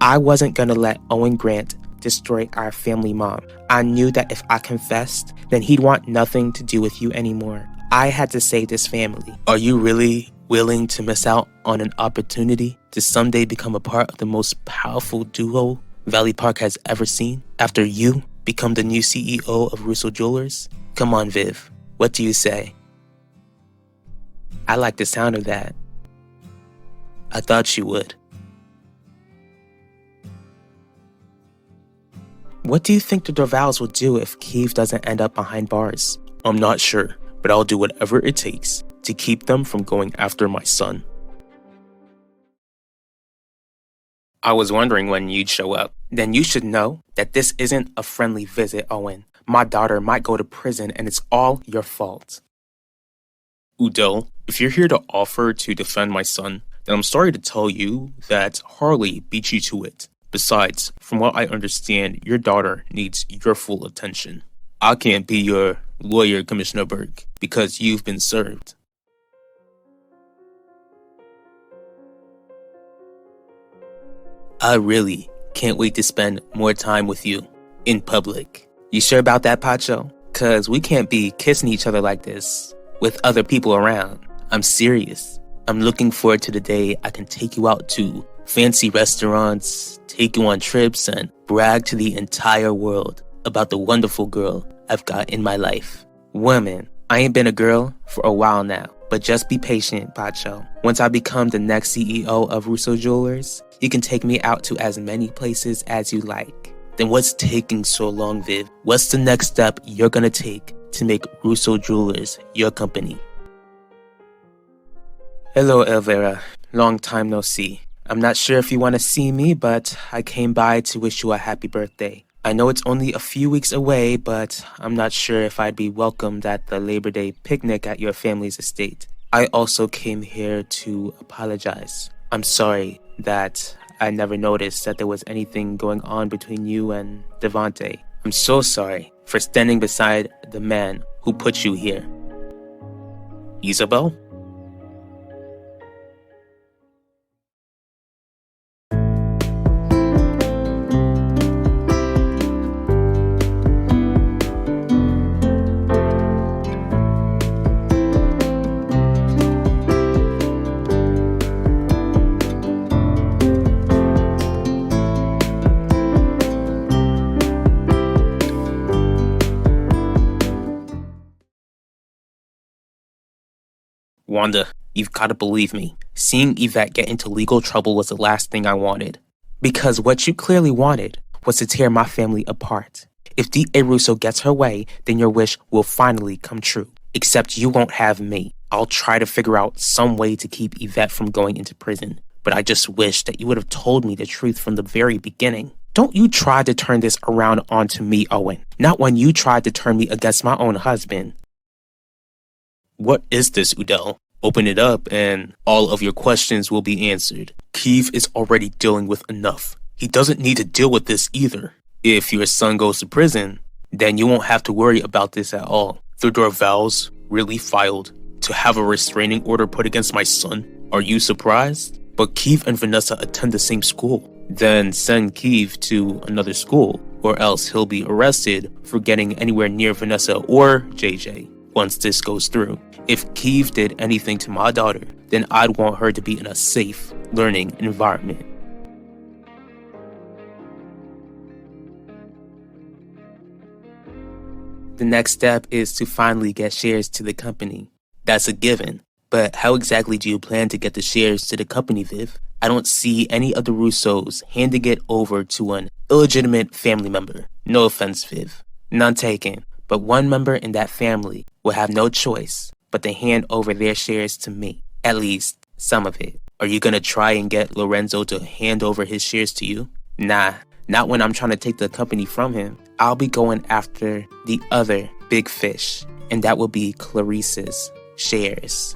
I wasn't gonna let Owen Grant destroy our family mom. I knew that if I confessed, then he'd want nothing to do with you anymore. I had to save this family. Are you really willing to miss out on an opportunity to someday become a part of the most powerful duo Valley Park has ever seen? After you become the new CEO of Russo Jewelers? Come on, Viv. What do you say? I like the sound of that. I thought you would. What do you think the Dorvals will do if Keith doesn't end up behind bars? I'm not sure, but I'll do whatever it takes to keep them from going after my son. I was wondering when you'd show up. Then you should know that this isn't a friendly visit, Owen. My daughter might go to prison and it's all your fault. Udell, if you're here to offer to defend my son, then I'm sorry to tell you that Harley beat you to it. Besides, from what I understand, your daughter needs your full attention. I can't be your lawyer, Commissioner Burke, because you've been served. I really can't wait to spend more time with you in public. You sure about that, Pacho? Cause we can't be kissing each other like this with other people around. I'm serious. I'm looking forward to the day I can take you out to fancy restaurants, take you on trips, and brag to the entire world about the wonderful girl I've got in my life. Woman, I ain't been a girl for a while now, but just be patient, Pacho. Once I become the next CEO of Russo Jewelers, you can take me out to as many places as you like. Then what's taking so long, Viv? What's the next step you're gonna take to make Russo Jewelers your company? Hello, Elvira. Long time no see. I'm not sure if you want to see me, but I came by to wish you a happy birthday. I know it's only a few weeks away, but I'm not sure if I'd be welcomed at the Labor Day picnic at your family's estate. I also came here to apologize. I'm sorry that I never noticed that there was anything going on between you and Devante. I'm so sorry for standing beside the man who put you here. Isabel? Wanda, you've got to believe me. Seeing Yvette get into legal trouble was the last thing I wanted. Because what you clearly wanted was to tear my family apart. If D.A. Russo gets her way, then your wish will finally come true. Except you won't have me. I'll try to figure out some way to keep Yvette from going into prison. But I just wish that you would have told me the truth from the very beginning. Don't you try to turn this around onto me, Owen. Not when you tried to turn me against my own husband. What is this, Udell? Open it up and all of your questions will be answered. Keith is already dealing with enough. He doesn't need to deal with this either. If your son goes to prison, then you won't have to worry about this at all. The Dorvals really filed to have a restraining order put against my son. Are you surprised? But Keith and Vanessa attend the same school. Then send Keith to another school, or else he'll be arrested for getting anywhere near Vanessa or JJ once this goes through. If Keith did anything to my daughter, then I'd want her to be in a safe learning environment. The next step is to finally get shares to the company. That's a given. But how exactly do you plan to get the shares to the company, Viv? I don't see any of the Russos handing it over to an illegitimate family member. No offense, Viv. None taken. But one member in that family will have no choice but to hand over their shares to me. At least, some of it. Are you gonna try and get Lorenzo to hand over his shares to you? Nah, not when I'm trying to take the company from him. I'll be going after the other big fish, and that will be Clarice's shares.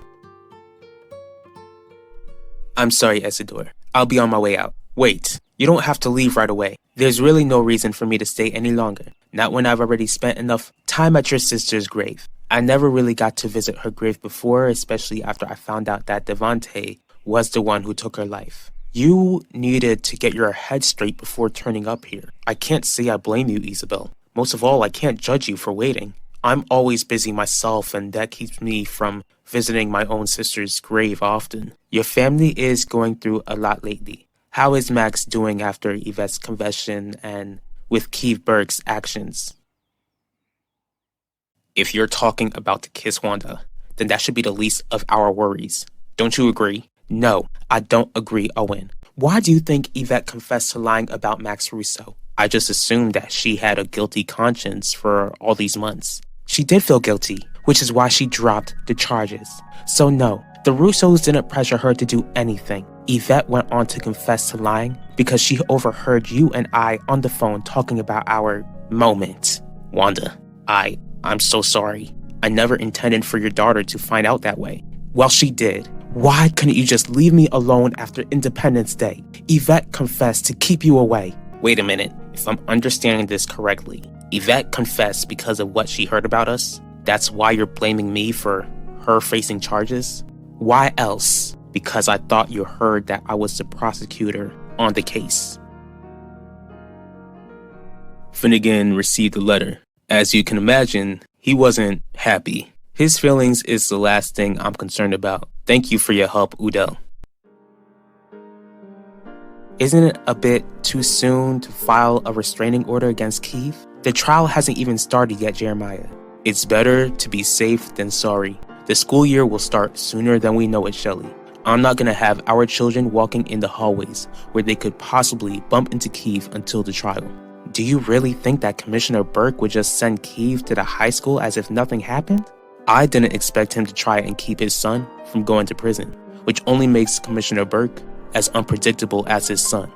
I'm sorry, Isidore. I'll be on my way out. Wait, you don't have to leave right away. There's really no reason for me to stay any longer. Not when I've already spent enough time at your sister's grave. I never really got to visit her grave before, especially after I found out that Devante was the one who took her life. You needed to get your head straight before turning up here. I can't say I blame you, Isabel. Most of all, I can't judge you for waiting. I'm always busy myself, and that keeps me from visiting my own sister's grave often. Your family is going through a lot lately. How is Max doing after Yvette's confession and with Keith Burke's actions? If you're talking about the kiss Wanda, then that should be the least of our worries. Don't you agree? No, I don't agree, Owen. Why do you think Yvette confessed to lying about Max Russo? I just assumed that she had a guilty conscience for all these months. She did feel guilty, which is why she dropped the charges. So no, the Russos didn't pressure her to do anything. Yvette went on to confess to lying because she overheard you and I on the phone talking about our moment. Wanda, I'm so sorry. I never intended for your daughter to find out that way. Well, she did. Why couldn't you just leave me alone after Independence Day? Yvette confessed to keep you away. Wait a minute. If I'm understanding this correctly, Yvette confessed because of what she heard about us? That's why you're blaming me for her facing charges? Why else? Because I thought you heard that I was the prosecutor on the case. Finnegan received the letter. As you can imagine, he wasn't happy. His feelings is the last thing I'm concerned about. Thank you for your help, Udell. Isn't it a bit too soon to file a restraining order against Keith? The trial hasn't even started yet, Jeremiah. It's better to be safe than sorry. The school year will start sooner than we know it, Shelley. I'm not gonna have our children walking in the hallways where they could possibly bump into Keith until the trial. Do you really think that Commissioner Burke would just send Keith to the high school as if nothing happened? I didn't expect him to try and keep his son from going to prison, which only makes Commissioner Burke as unpredictable as his son.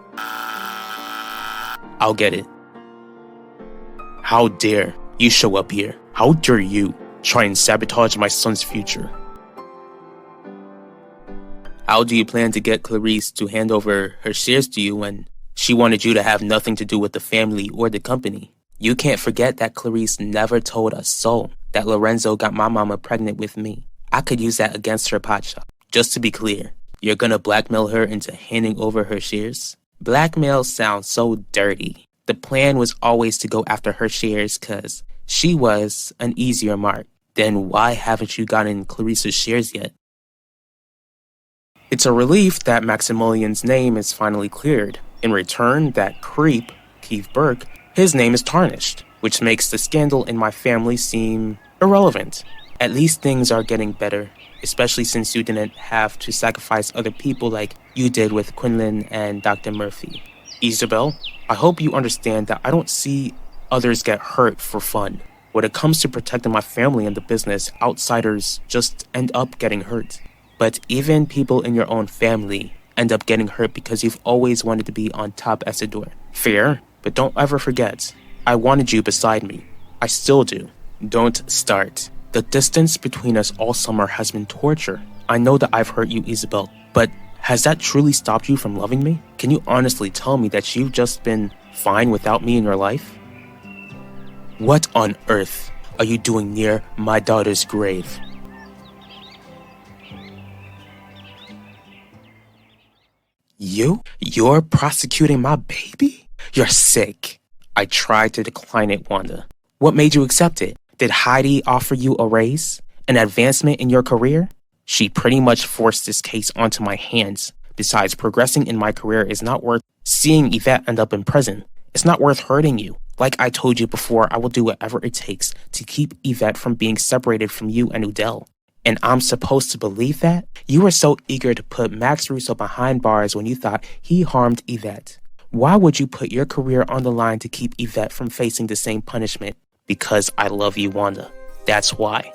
I'll get it. How dare you show up here? How dare you try and sabotage my son's future? How do you plan to get Clarice to hand over her shares to you when she wanted you to have nothing to do with the family or the company? You can't forget that Clarice never told a soul that Lorenzo got my mama pregnant with me. I could use that against her, Pacha. Just to be clear, you're gonna blackmail her into handing over her shares? Blackmail sounds so dirty. The plan was always to go after her shares cause she was an easier mark. Then why haven't you gotten Clarice's shares yet? It's a relief that Maximilian's name is finally cleared. In return, that creep, Keith Burke, his name is tarnished, which makes the scandal in my family seem irrelevant. At least things are getting better, especially since you didn't have to sacrifice other people like you did with Quinlan and Dr. Murphy. Isabel, I hope you understand that I don't see others get hurt for fun. When it comes to protecting my family and the business, outsiders just end up getting hurt. But even people in your own family end up getting hurt because you've always wanted to be on top, Isidore. Fair, but don't ever forget, I wanted you beside me. I still do. Don't start. The distance between us all summer has been torture. I know that I've hurt you, Isabel, but has that truly stopped you from loving me? Can you honestly tell me that you've just been fine without me in your life? What on earth are you doing near my daughter's grave? You're prosecuting my baby? You're sick. I tried to decline it, Wanda. What made you accept it? Did Heidi offer you a raise? An advancement in your career? She pretty much forced this case onto my hands. Besides, progressing in my career is not worth seeing Yvette end up in prison. It's not worth hurting you. Like I told you before, I will do whatever it takes to keep Yvette from being separated from you and Udell. And I'm supposed to believe that? You were so eager to put Max Russo behind bars when you thought he harmed Yvette. Why would you put your career on the line to keep Yvette from facing the same punishment? Because I love you, Wanda. That's why.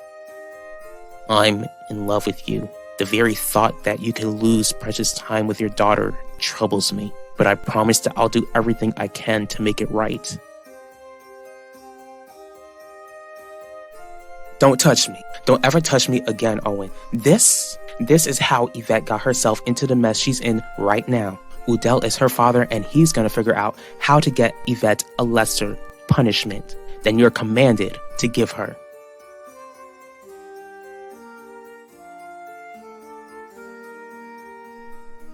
I'm in love with you. The very thought that you could lose precious time with your daughter troubles me. But I promise that I'll do everything I can to make it right. Don't touch me. Don't ever touch me again, Owen. This is how Yvette got herself into the mess she's in right now. Udell is her father, and he's gonna figure out how to get Yvette a lesser punishment than you're commanded to give her.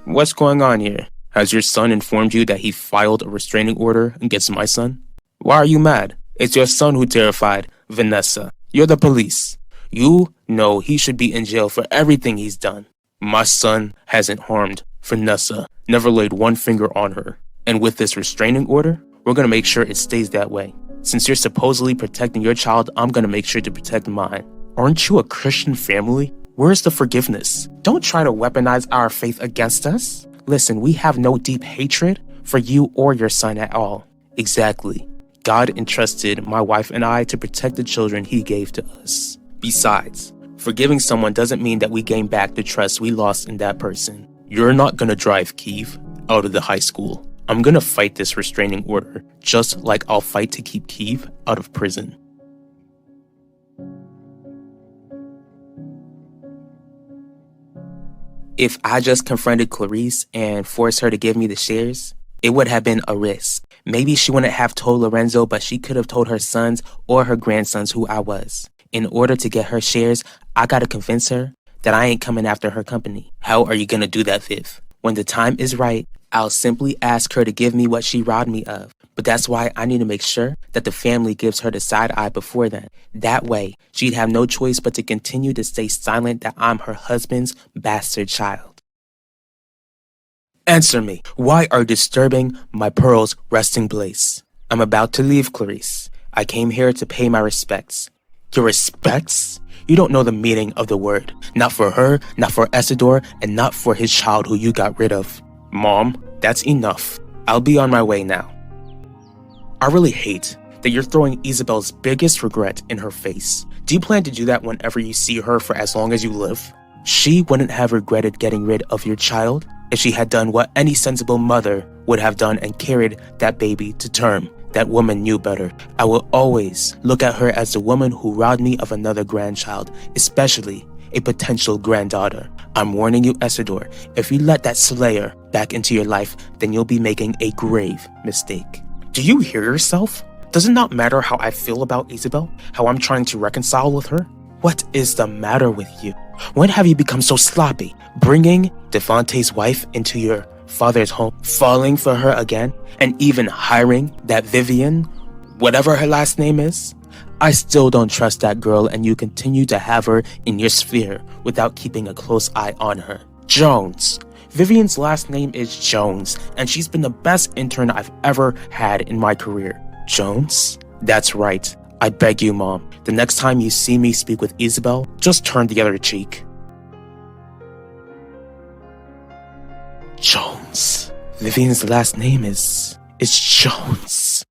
What's going on here? Has your son informed you that he filed a restraining order against my son? Why are you mad? It's your son who terrified Vanessa. You're the police. You know he should be in jail for everything he's done. My son hasn't harmed Vanessa, never laid one finger on her. And with this restraining order, we're gonna make sure it stays that way. Since you're supposedly protecting your child, I'm gonna make sure to protect mine. Aren't you a Christian family? Where's the forgiveness? Don't try to weaponize our faith against us. Listen, we have no deep hatred for you or your son at all. Exactly. God entrusted my wife and I to protect the children he gave to us. Besides, forgiving someone doesn't mean that we gain back the trust we lost in that person. You're not gonna drive Keith out of the high school. I'm gonna fight this restraining order, just like I'll fight to keep Keith out of prison. If I just confronted Clarice and forced her to give me the shares, it would have been a risk. Maybe she wouldn't have told Lorenzo, but she could have told her sons or her grandsons who I was. In order to get her shares, I gotta convince her that I ain't coming after her company. How are you gonna do that, Viv? When the time is right, I'll simply ask her to give me what she robbed me of. But that's why I need to make sure that the family gives her the side eye before then. That way, she'd have no choice but to continue to stay silent that I'm her husband's bastard child. Answer me. Why are you disturbing my pearl's resting place? I'm about to leave, Clarice. I came here to pay my respects. Your respects? You don't know the meaning of the word. Not for her, not for Isidore, and not for his child who you got rid of. Mom, that's enough. I'll be on my way now. I really hate that you're throwing Isabel's biggest regret in her face. Do you plan to do that whenever you see her for as long as you live? She wouldn't have regretted getting rid of your child if she had done what any sensible mother would have done and carried that baby to term. That woman knew better. I will always look at her as the woman who robbed me of another grandchild, especially a potential granddaughter. I'm warning you, Isidore, if you let that slayer back into your life, then you'll be making a grave mistake. Do you hear yourself? Does it not matter how I feel about Isabel? How I'm trying to reconcile with her? What is the matter with you? When have you become so sloppy? Bringing Defante's wife into your father's home, falling for her again, and even hiring that Vivian, whatever her last name is? I still don't trust that girl, and you continue to have her in your sphere without keeping a close eye on her. Jones. Vivian's last name is Jones, and she's been the best intern I've ever had in my career. Jones? That's right. I beg you, Mom, the next time you see me speak with Isabel, just turn the other cheek. Jones. Vivian's last name is Jones.